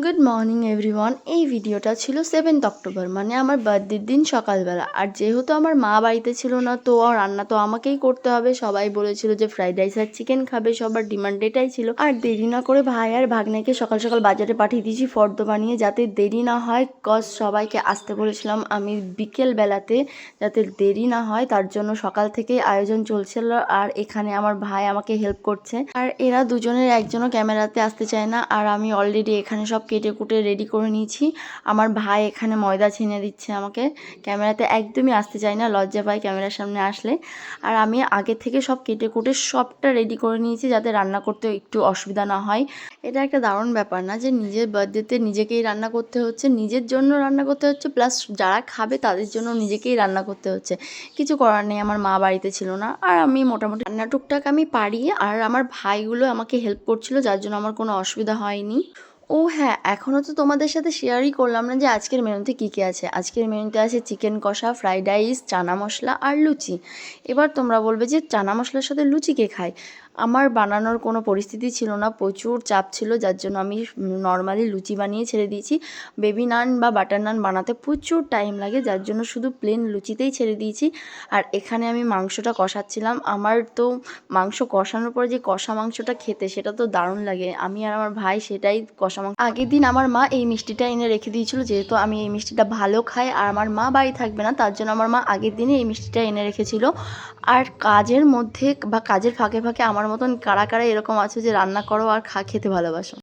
Good morning everyone. এই ভিডিওটা ছিল 7th অক্টোবর, মানে আমার বার্থডের দিন সকালবেলা। আর যেহেতু আমার মা বাড়িতে ছিল না, তো রান্না তো আমাকেই করতে হবে। সবাই বলেছিল যে ফ্রাইড রাইস আর চিকেন খাবে, সবার ডিমান্ড এটাই ছিল। আর দেরি না করে ভাই আর ভাগ্নেকে সকাল সকাল বাজারে পাঠিয়ে দিয়েছি ফর্দ বানিয়ে, যাতে দেরি না হয়। কজ সবাইকে আসতে বলেছিলাম আমি বিকেল বেলাতে, যাতে দেরি না হয় তার জন্য সকাল থেকেই আয়োজন চলছিল। আর এখানে আমার ভাই আমাকে হেল্প করছে। আর এরা দুজনের একজনও ক্যামেরাতে আসতে চায় না। আর আমি অলরেডি এখানে সব কেটে কুটে রেডি করে নিয়েছি। আমার ভাই এখানে ময়দা ছিনে দিচ্ছে আমাকে। ক্যামেরাতে একদমই আসতে চায় না, লজ্জা পায় ক্যামেরার সামনে আসলে। আর আমি আগে থেকে সব কেটে কুটে সবটা রেডি করে নিয়েছি, যাতে রান্না করতে একটু অসুবিধা না হয়। এটা একটা দারুণ ব্যাপার না, যে নিজের বার্থডেতে নিজেকেই রান্না করতে হচ্ছে, নিজের জন্য রান্না করতে হচ্ছে, প্লাস যারা খাবে তাদের জন্য নিজেকেই রান্না করতে হচ্ছে। কিছু করার নেই, আমার মা বাড়িতে ছিল না। আর আমি মোটামুটি রান্না টুকটাক আমি পারি। আর আমার ভাইগুলো আমাকে হেল্প করছিল, যার জন্য আমার কোনো অসুবিধা হয়নি। ও হ্যাঁ, এখনও তো তোমাদের সাথে শেয়ারই করলাম না যে আজকের মেনুতে কী কী আছে। আজকের মেনুতে আছে চিকেন কষা, ফ্রাইড রাইস, চানা মশলা আর লুচি। এবার তোমরা বলবে যে চানা মশলার সাথে লুচি কে খায়। আমার বানানোর কোনো পরিস্থিতি ছিল না, প্রচুর চাপ ছিল, যার জন্য আমি নর্মালি লুচি বানিয়ে ছেড়ে দিয়েছি। বেবি নান বা বাটার নান বানাতে প্রচুর টাইম লাগে, যার জন্য শুধু প্লেন লুচিতেই ছেড়ে দিয়েছি। আর এখানে আমি মাংসটা কষাচ্ছিলাম। আমার তো মাংস কষানোর পরে যে কষা মাংসটা খেতে, সেটা তো দারুণ লাগে। আমি আর আমার ভাই সেটাই কষা মাংস। আগের দিন আমার মা এই মিষ্টিটা এনে রেখে দিয়েছিল, যেহেতু আমি এই মিষ্টিটা ভালো খাই আর আমার মা বাড়ি থাকবে না, তার জন্য আমার মা আগের দিনে এই মিষ্টিটা এনে রেখেছিল। আর কাজের মধ্যে বা কাজের ফাঁকে ফাঁকে আমার মতন কারা কারা এরকম আছে যে রান্না করো আর খেতে ভালোবাসো।